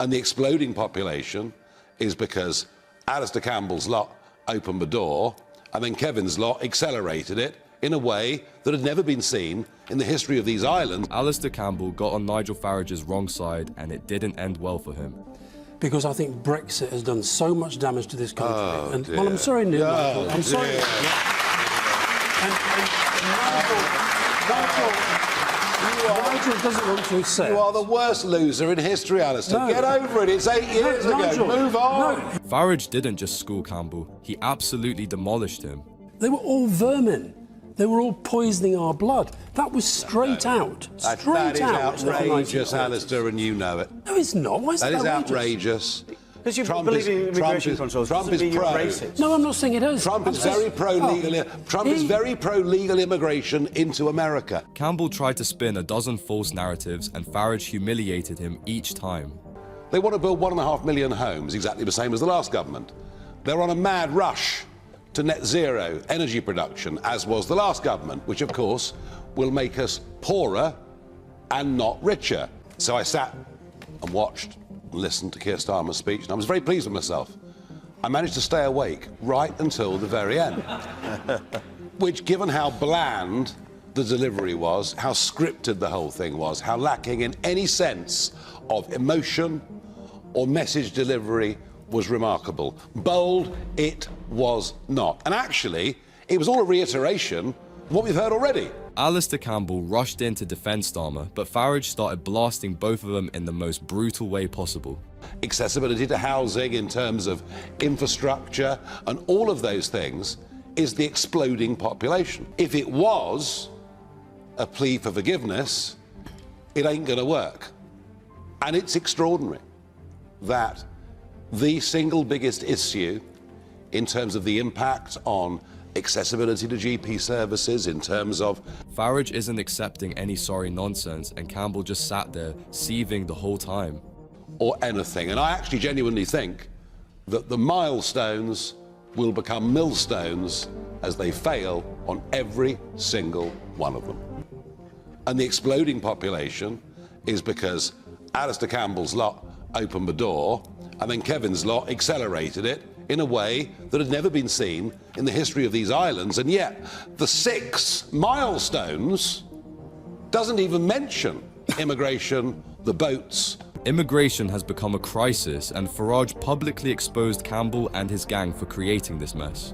And the exploding population is because Alistair Campbell's lot opened the door and then Kevin's lot accelerated it in a way that had never been seen in the history of these islands. Alistair Campbell got on Nigel Farage's wrong side and it didn't end well for him. Because I think Brexit has done so much damage to this country. Oh, and, dear. well, I'm sorry, Neil. Oh, I'm sorry. dear. Nigel doesn't want to accept. You are the worst loser in history, Alistair. No. Get over it. It's 8 years ago. Nigel, Move on. No. Farage didn't just school Campbell, he absolutely demolished him. They were all vermin. They were all poisoning our blood. That was straight out. That is out. outrageous, Alistair, and you know it. No, it's not. Why is That is outrageous? outrageous. Because you believe in immigration controls. Trump is pro. Racist. No, I'm not saying it is. Trump is very pro-legal. Trump is very pro-legal immigration into America. Campbell tried to spin a dozen false narratives and Farage humiliated him each time. They want to build 1.5 million homes, exactly the same as the last government. They're on a mad rush to net zero energy production, as was the last government, which of course will make us poorer and not richer. So I sat and watched and listened to Keir Starmer's speech, and I was very pleased with myself. I managed to stay awake right until the very end, which, given how bland the delivery was, how scripted the whole thing was, how lacking in any sense of emotion or message delivery, was remarkable. Bold, it was not. And actually, it was all a reiteration of what we've heard already. Alistair Campbell rushed in to defend Starmer, but Farage started blasting both of them in the most brutal way possible. Accessibility to housing in terms of infrastructure and all of those things is the exploding population. If it was a plea for forgiveness, it ain't going to work. And it's extraordinary that the single biggest issue in terms of the impact on accessibility to GP services, in terms of... Farage isn't accepting any sorry nonsense and Campbell just sat there seething the whole time. or anything. And I actually genuinely think that the milestones will become millstones as they fail on every single one of them. And the exploding population is because Alistair Campbell's lot opened the door and then Kevin's lot accelerated it in a way that had never been seen in the history of these islands. And yet the 6 milestones doesn't even mention immigration, the boats. Immigration has become a crisis, and Farage publicly exposed Campbell and his gang for creating this mess.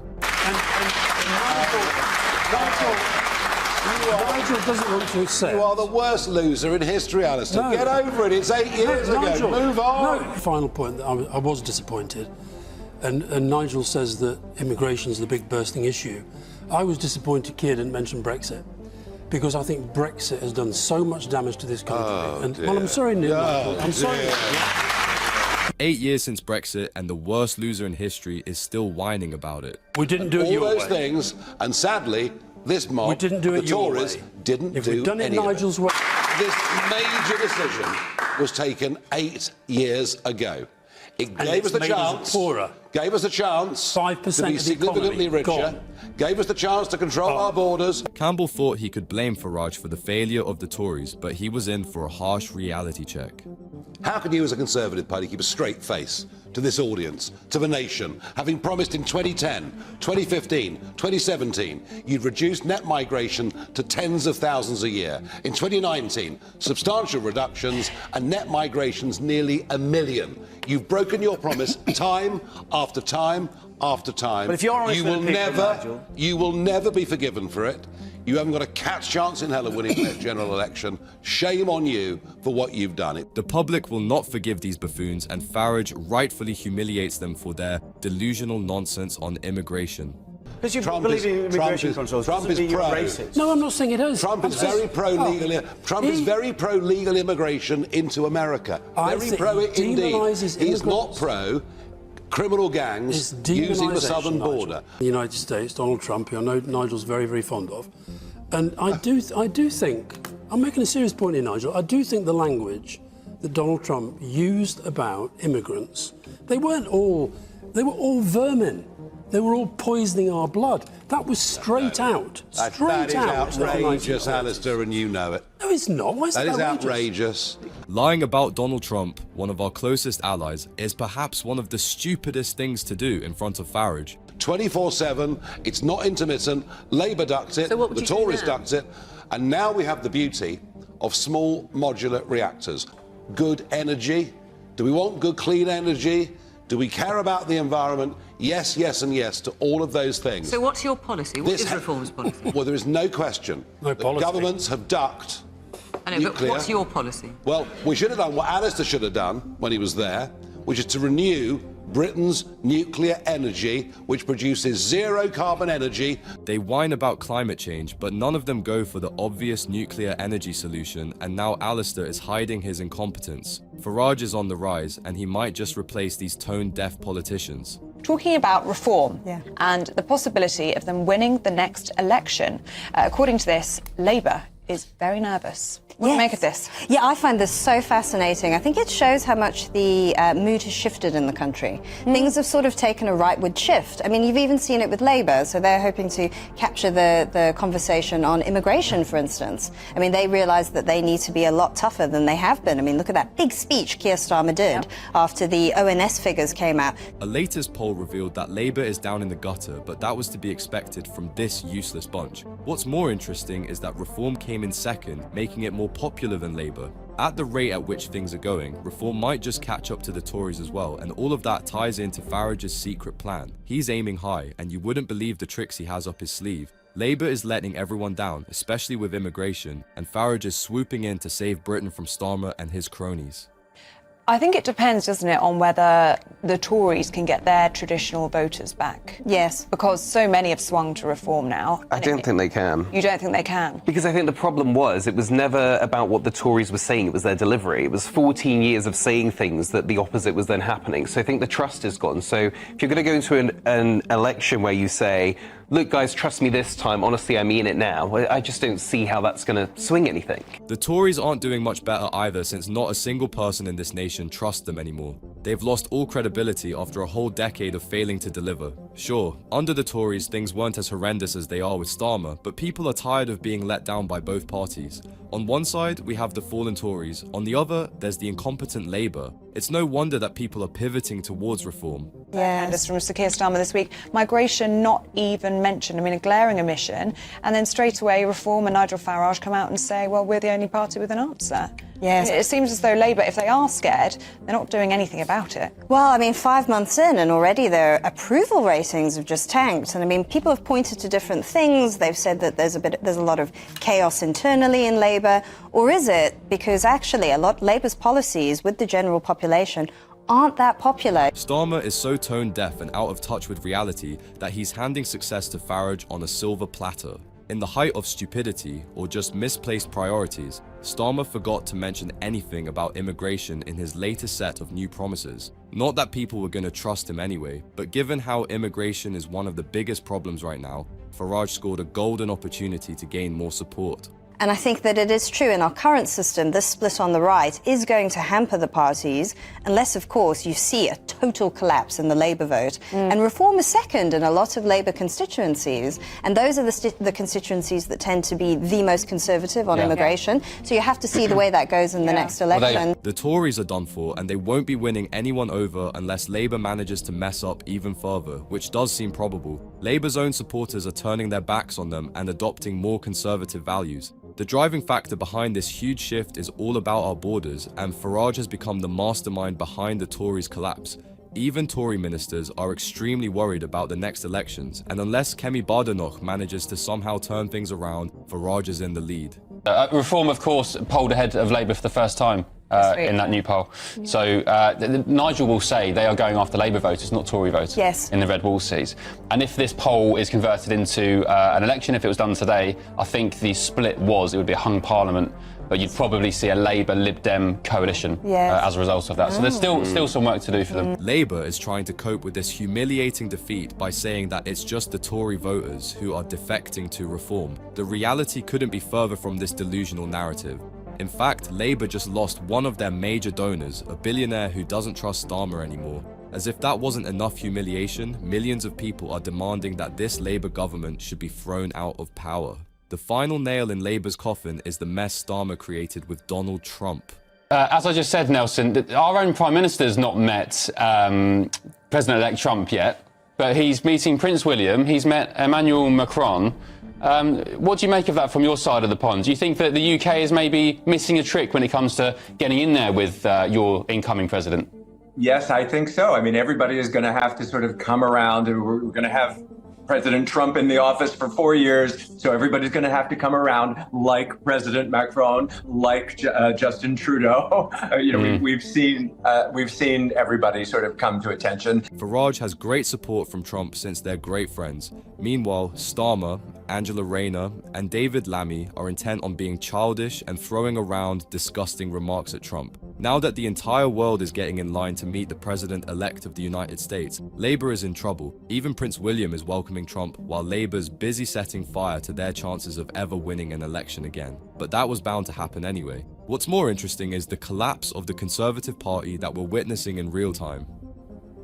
Nigel doesn't want to accept. You are the worst loser in history, Alistair. No. Get over it. It's 8 years Nigel, ago. Move on. No. Final point, I was disappointed. And Nigel says that immigration is the big bursting issue. I was disappointed Keir didn't mention Brexit, because I think Brexit has done so much damage to this country. Well, I'm sorry, Neil. I'm sorry. 8 years since Brexit, and the worst loser in history is still whining about it. We didn't do it all your those way. things, and sadly, this mob, We didn't do it the your Tories, way. didn't If do we'd done it any of Nigel's way. This major decision was taken 8 years ago. It gave us the made us chance. poorer. Gave us a chance 5% to be of the significantly economy richer. gone. Gave us the chance to control our borders. Campbell thought he could blame Farage for the failure of the Tories, but he was in for a harsh reality check. How can you, as a Conservative Party, keep a straight face to this audience, to the nation, having promised in 2010, 2015, 2017, you'd reduce net migration to tens of thousands a year. In 2019, substantial reductions and net migrations nearly 1 million. You've broken your promise time after time after time. But if you're honest with the people, Nigel, you will never be forgiven for it. You haven't got a cat's chance in hell of winning the general election. Shame on you for what you've done. The public will not forgive these buffoons, and Farage rightfully humiliates them for their delusional nonsense on immigration. because you believe in immigration controls. Trump is pro. Racist. No, I'm not saying it is. Trump is very pro-legal. Trump is very pro-legal immigration into America. Very pro it indeed. He's not pro criminal gangs using the southern border. The United States, Donald Trump, who I know Nigel's very, very fond of, and I do think, I'm making a serious point here, Nigel. I do think the language that Donald Trump used about immigrants, they were all vermin. They were all poisoning our blood. That was straight out. That is outrageous, Alistair, and you know it. No, it's not. Why is That is outrageous? outrageous. Lying about Donald Trump, one of our closest allies, is perhaps one of the stupidest things to do in front of Farage. 24/7, it's not intermittent, Labour ducks it, the Tories ducks it, and now we have the beauty of small modular reactors. Good energy. Do we want good clean energy? Do we care about the environment? Yes, yes and yes to all of those things. So what's your policy? What is Reform's policy? Well, there is no question that governments have ducked nuclear. But what's your policy? Well, we should have done what Alistair should have done when he was there, which is to renew Britain's nuclear energy, which produces zero carbon energy. They whine about climate change, but none of them go for the obvious nuclear energy solution, and now Alistair is hiding his incompetence. Farage is on the rise, and he might just replace these tone-deaf politicians. Talking about reform and the possibility of them winning the next election. According to this, Labour is very nervous. What do you make of this? Yeah, I find this so fascinating. I think it shows how much the mood has shifted in the country. Things have sort of taken a rightward shift. I mean, you've even seen it with Labour, so they're hoping to capture the conversation on immigration, for instance. I mean, they realise that they need to be a lot tougher than they have been. I mean, look at that big speech Keir Starmer did after the ONS figures came out. A latest poll revealed that Labour is down in the gutter, but that was to be expected from this useless bunch. What's more interesting is that Reform came in second, making it more popular than Labour. At the rate at which things are going, Reform might just catch up to the Tories as well, and all of that ties into Farage's secret plan. He's aiming high, and you wouldn't believe the tricks he has up his sleeve. Labour is letting everyone down, especially with immigration, and Farage is swooping in to save Britain from Starmer and his cronies. I think it depends, doesn't it, on whether the Tories can get their traditional voters back. Yes. Because so many have swung to Reform now. I don't think they can. You don't think they can? Because I think the problem was, it was never about what the Tories were saying, it was their delivery. It was 14 years of saying things that the opposite was then happening. So I think the trust is gone. So if you're going to go into an election where you say, look, guys, trust me this time, honestly, I mean it now, I just don't see how that's going to swing anything. The Tories aren't doing much better either, since not a single person in this nation trusts them anymore. They've lost all credibility after a whole decade of failing to deliver. Sure, under the Tories, things weren't as horrendous as they are with Starmer, but people are tired of being let down by both parties. On one side, we have the fallen Tories. On the other, there's the incompetent Labour. It's no wonder that people are pivoting towards reform. Yes. From Sir Keir Starmer this week, migration not even mentioned. I mean, a glaring omission. And then straight away, Reform and Nigel Farage come out and say, well, we're the only party with an answer. Yes. It seems as though Labour, if they are scared, they're not doing anything about it. Well, I mean, 5 months in and already their approval ratings have just tanked. And I mean, people have pointed to different things. They've said that there's a lot of chaos internally in Labour. Or is it because actually Labour's policies with the general population aren't that popular? Starmer is so tone-deaf and out of touch with reality that he's handing success to Farage on a silver platter. In the height of stupidity or just misplaced priorities, Starmer forgot to mention anything about immigration in his latest set of new promises. Not that people were going to trust him anyway, but given how immigration is one of the biggest problems right now, Farage scored a golden opportunity to gain more support. And I think that it is true in our current system, this split on the right is going to hamper the parties, unless, of course, you see a total collapse in the Labour vote. And Reform is second in a lot of Labour constituencies, and those are the constituencies that tend to be the most conservative on immigration. So you have to see the way that goes in the next election. The Tories are done for, and they won't be winning anyone over unless Labour manages to mess up even further, which does seem probable. Labour's own supporters are turning their backs on them and adopting more conservative values. The driving factor behind this huge shift is all about our borders, and Farage has become the mastermind behind the Tories' collapse. Even Tory ministers are extremely worried about the next elections, and unless Kemi Badenoch manages to somehow turn things around, Farage is in the lead. Reform, of course, polled ahead of Labour for the first time in that new poll. So Nigel will say they are going after Labour voters, not Tory voters, in the red wall seats. And if this poll is converted into an election, if it was done today, I think the split it would be a hung parliament, but you'd probably see a Labour-Lib Dem coalition as a result of that. So there's still some work to do for them. Labour is trying to cope with this humiliating defeat by saying that it's just the Tory voters who are defecting to Reform. The reality couldn't be further from this delusional narrative. In fact, Labour just lost one of their major donors, a billionaire who doesn't trust Starmer anymore. As if that wasn't enough humiliation, millions of people are demanding that this Labour government should be thrown out of power. The final nail in Labour's coffin is the mess Starmer created with Donald Trump. As I just said, Nelson, our own Prime Minister's not met President-elect Trump yet, but he's meeting Prince William, he's met Emmanuel Macron. What do you make of that from your side of the pond? Do you think that the UK is maybe missing a trick when it comes to getting in there with your incoming president? Yes, I think so. I mean, everybody is going to have to sort of come around, and we're going to have President Trump in the office for 4 years, so everybody's going to have to come around, like President Macron, like Justin Trudeau. We've seen everybody sort of come to attention. Farage has great support from Trump since they're great friends. Meanwhile, Starmer, Angela Rayner, and David Lammy are intent on being childish and throwing around disgusting remarks at Trump. Now that the entire world is getting in line to meet the president-elect of the United States, Labour is in trouble. Even Prince William is welcoming Trump, while Labour's busy setting fire to their chances of ever winning an election again. But that was bound to happen anyway. What's more interesting is the collapse of the Conservative Party that we're witnessing in real time.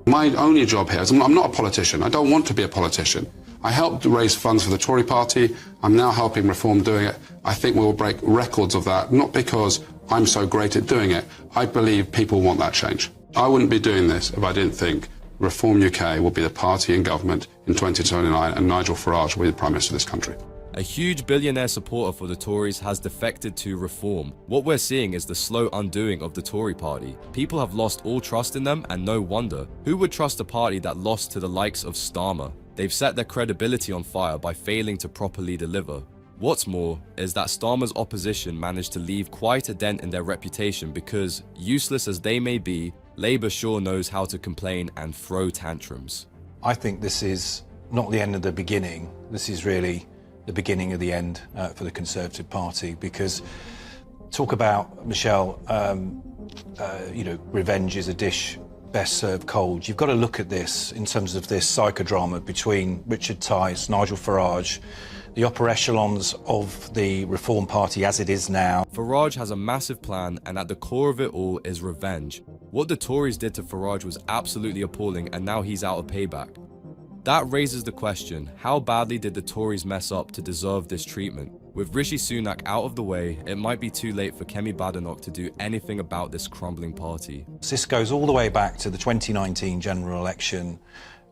My only job here is I'm not a politician. I don't want to be a politician. I helped raise funds for the Tory party. I'm now helping Reform doing it. I think we'll break records of that, not because I'm so great at doing it. I believe people want that change. I wouldn't be doing this if I didn't think Reform UK will be the party in government in 2029 and Nigel Farage will be the Prime Minister of this country. A huge billionaire supporter for the Tories has defected to Reform. What we're seeing is the slow undoing of the Tory party. People have lost all trust in them, and no wonder. Who would trust a party that lost to the likes of Starmer? They've set their credibility on fire by failing to properly deliver. What's more is that Starmer's opposition managed to leave quite a dent in their reputation because, useless as they may be, Labour sure knows how to complain and throw tantrums. I think this is not the end of the beginning. This is really the beginning of the end for the Conservative Party, because talk about, Michelle, revenge is a dish best served cold. You've got to look at this in terms of this psychodrama between Richard Tice, Nigel Farage, the upper echelons of the Reform Party as it is now. Farage has a massive plan, and at the core of it all is revenge. What the Tories did to Farage was absolutely appalling, and now he's out of payback. That raises the question, how badly did the Tories mess up to deserve this treatment? With Rishi Sunak out of the way, it might be too late for Kemi Badenoch to do anything about this crumbling party. This goes all the way back to the 2019 general election,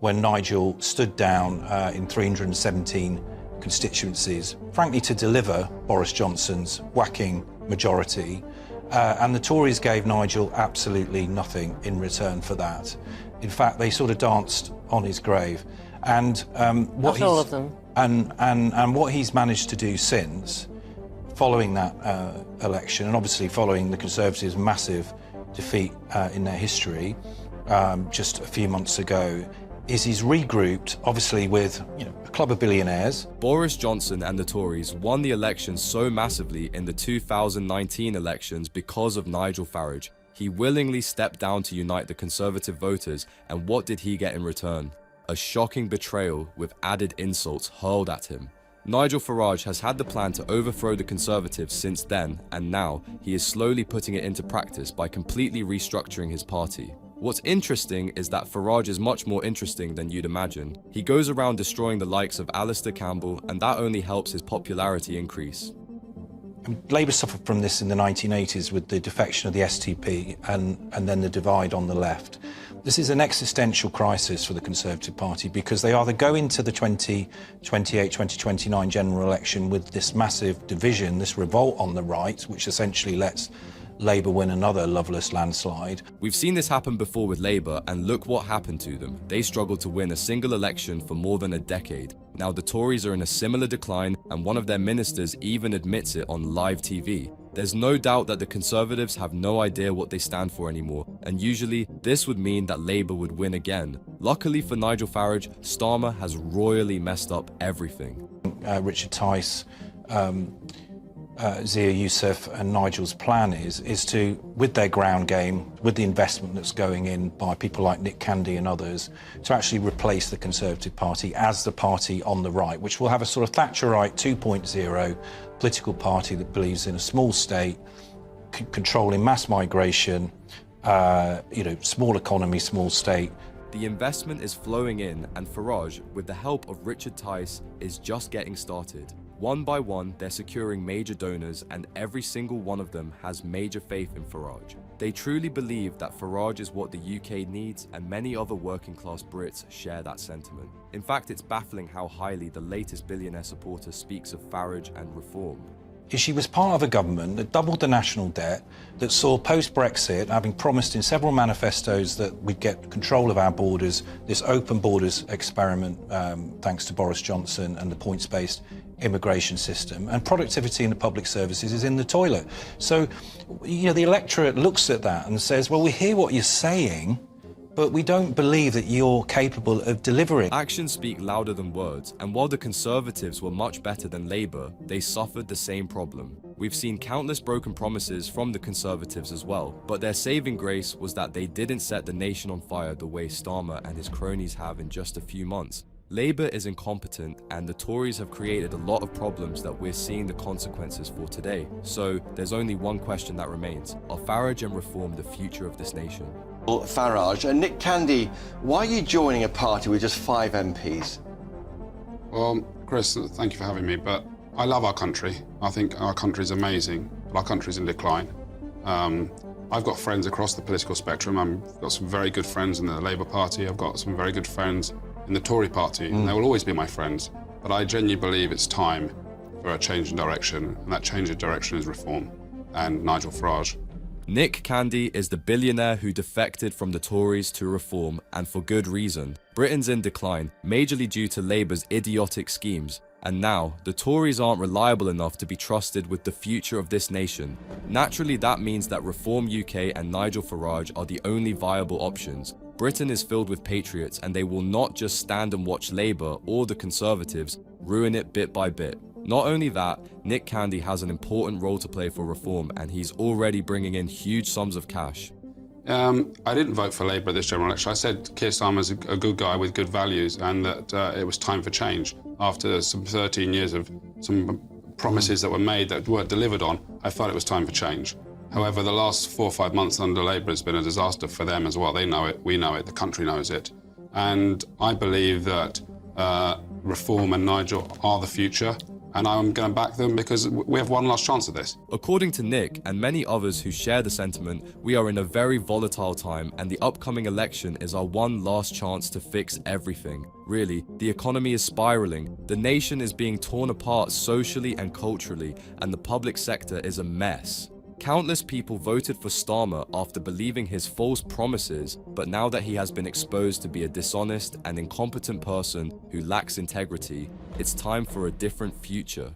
when Nigel stood down in 317 constituencies, frankly to deliver Boris Johnson's whacking majority, and the Tories gave Nigel absolutely nothing in return for that. In fact, they sort of danced on his grave. And not all of them. And what he's managed to do since, following that election, and obviously following the Conservatives' massive defeat in their history just a few months ago, is he's regrouped, obviously with a club of billionaires. Boris Johnson and the Tories won the election so massively in the 2019 elections because of Nigel Farage. He willingly stepped down to unite the Conservative voters, and what did he get in return? A shocking betrayal with added insults hurled at him. Nigel Farage has had the plan to overthrow the Conservatives since then, and now he is slowly putting it into practice by completely restructuring his party. What's interesting is that Farage is much more interesting than you'd imagine. He goes around destroying the likes of Alistair Campbell, and that only helps his popularity increase. Labour suffered from this in the 1980s with the defection of the STP and then the divide on the left. This is an existential crisis for the Conservative Party, because they either go into the 2028-2029 general election with this massive division, this revolt on the right, which essentially lets Labour win another loveless landslide. We've seen this happen before with Labour, and look what happened to them. They struggled to win a single election for more than a decade. Now the Tories are in a similar decline, and one of their ministers even admits it on live TV. There's no doubt that the Conservatives have no idea what they stand for anymore, and usually this would mean that Labour would win again. Luckily for Nigel Farage, Starmer has royally messed up everything. Richard Tice, Zia Youssef and Nigel's plan is to, with their ground game, with the investment that's going in by people like Nick Candy and others, to actually replace the Conservative Party as the party on the right, which will have a sort of Thatcherite 2.0 political party that believes in a small state, controlling mass migration, small economy, small state. The investment is flowing in, and Farage, with the help of Richard Tice, is just getting started. One by one, they're securing major donors, and every single one of them has major faith in Farage. They truly believe that Farage is what the UK needs, and many other working-class Brits share that sentiment. In fact, it's baffling how highly the latest billionaire supporter speaks of Farage and reform. She was part of a government that doubled the national debt, that saw post-Brexit, having promised in several manifestos that we'd get control of our borders, this open borders experiment, thanks to Boris Johnson and the points-based immigration system, and productivity in the public services is in the toilet. So, you know, the electorate looks at that and says, well, we hear what you're saying, but we don't believe that you're capable of delivering. Actions speak louder than words, and while the Conservatives were much better than Labour, they suffered the same problem. We've seen countless broken promises from the Conservatives as well, but their saving grace was that they didn't set the nation on fire the way Starmer and his cronies have in just a few months. Labour is incompetent, and the Tories have created a lot of problems that we're seeing the consequences for today. So there's only one question that remains: are Farage and Reform the future of this nation? Farage and Nick Candy, why are you joining a party with just 5 MPs? Well, Chris, thank you for having me, but I love our country. I think our country is amazing, but our country's in decline. I've got friends across the political spectrum. I've got some very good friends in the Labour Party. I've got some very good friends in the Tory Party, and they will always be my friends. But I genuinely believe it's time for a change in direction, and that change in direction is Reform and Nigel Farage. Nick Candy is the billionaire who defected from the Tories to Reform, and for good reason. Britain's in decline, majorly due to Labour's idiotic schemes. And now, the Tories aren't reliable enough to be trusted with the future of this nation. Naturally, that means that Reform UK and Nigel Farage are the only viable options. Britain is filled with patriots, and they will not just stand and watch Labour or the Conservatives ruin it bit by bit. Not only that, Nick Candy has an important role to play for Reform, and he's already bringing in huge sums of cash. I didn't vote for Labour at this general election. I said Keir Starmer's a good guy with good values, and that it was time for change. After some 13 years of some promises that were made that weren't delivered on, I felt it was time for change. However, the last 4 or 5 months under Labour has been a disaster for them as well. They know it, we know it, the country knows it. And I believe that Reform and Nigel are the future, and I'm going to back them because we have one last chance at this. According to Nick and many others who share the sentiment, we are in a very volatile time, and the upcoming election is our one last chance to fix everything. Really, the economy is spiraling, the nation is being torn apart socially and culturally, and the public sector is a mess. Countless people voted for Starmer after believing his false promises, but now that he has been exposed to be a dishonest and incompetent person who lacks integrity, it's time for a different future.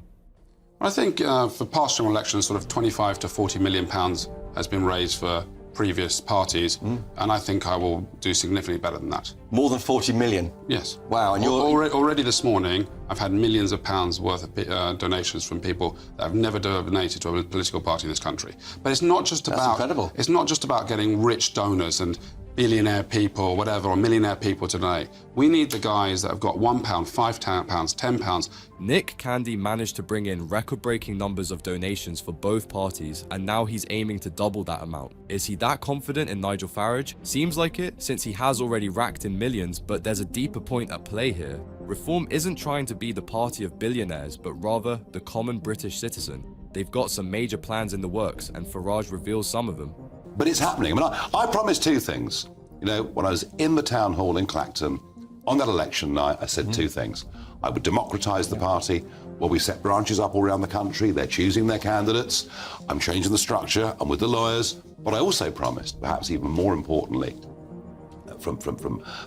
I think for past general elections, sort of 25 to 40 million pounds has been raised for previous parties, and I think I will do significantly better than that. More than 40 million? Yes. Wow, and you're... Already this morning, I've had millions of pounds worth of donations from people that have never donated to a political party in this country. But it's not just about... That's incredible. It's not just about getting rich donors and billionaire people, whatever, or millionaire people today. We need the guys that have got £1, £5, £10. Nick Candy managed to bring in record-breaking numbers of donations for both parties, and now he's aiming to double that amount. Is he that confident in Nigel Farage? Seems like it, since he has already racked in millions, but there's a deeper point at play here. Reform isn't trying to be the party of billionaires, but rather the common British citizen. They've got some major plans in the works, and Farage reveals some of them. But it's happening. I mean, I promised 2 things. You know, when I was in the town hall in Clacton, on that election night, I said 2 things. I would democratise the party. Well, we set branches up all around the country. They're choosing their candidates. I'm changing the structure. I'm with the lawyers. But I also promised, perhaps even more importantly, from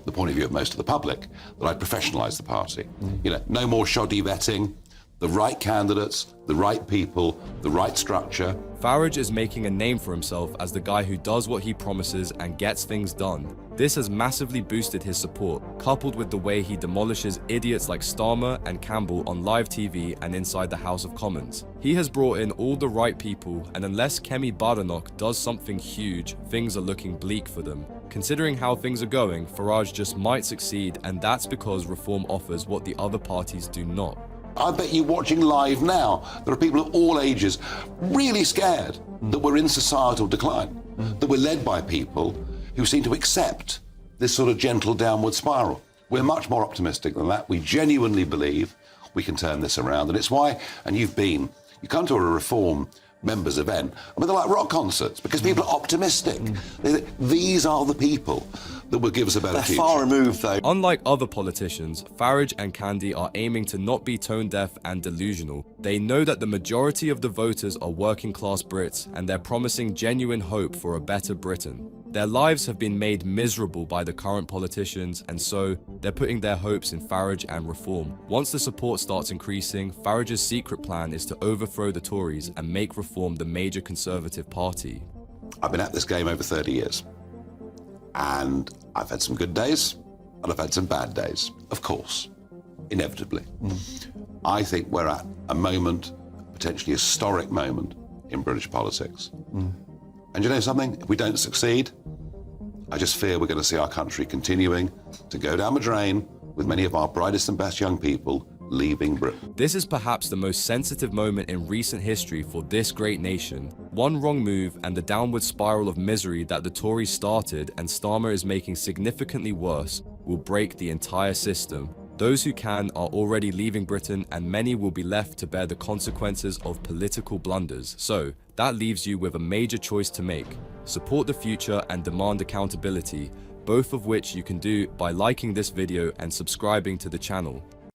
the point of view of most of the public, that I'd professionalise the party. You know, no more shoddy vetting. The right candidates, the right people, the right structure. Farage is making a name for himself as the guy who does what he promises and gets things done. This has massively boosted his support, coupled with the way he demolishes idiots like Starmer and Campbell on live TV and inside the House of Commons. He has brought in all the right people, and unless Kemi Badenoch does something huge, things are looking bleak for them. Considering how things are going, Farage just might succeed, and that's because Reform offers what the other parties do not. I bet you watching live now, there are people of all ages really scared that we're in societal decline, that we're led by people who seem to accept this sort of gentle downward spiral. We're much more optimistic than that. We genuinely believe we can turn this around. And it's why, and you come to a reform members event, I mean, they're like rock concerts because people are optimistic. These are the people that will give us a better future. They're far removed, though. Unlike other politicians, Farage and Candy are aiming to not be tone-deaf and delusional. They know that the majority of the voters are working-class Brits, and they're promising genuine hope for a better Britain. Their lives have been made miserable by the current politicians, and so they're putting their hopes in Farage and reform. Once the support starts increasing, Farage's secret plan is to overthrow the Tories and make reform the major Conservative party. I've been at this game over 30 years. And I've had some good days, and I've had some bad days, of course, inevitably. I think we're at a moment, potentially historic moment, in British politics. And you know something? If we don't succeed, I just fear we're going to see our country continuing to go down the drain with many of our brightest and best young people leaving Britain. This is perhaps the most sensitive moment in recent history for this great nation. One wrong move and the downward spiral of misery that the Tories started and Starmer is making significantly worse will break the entire system. Those who can are already leaving Britain, and many will be left to bear the consequences of political blunders. So, that leaves you with a major choice to make. Support the future and demand accountability, both of which you can do by liking this video and subscribing to the channel.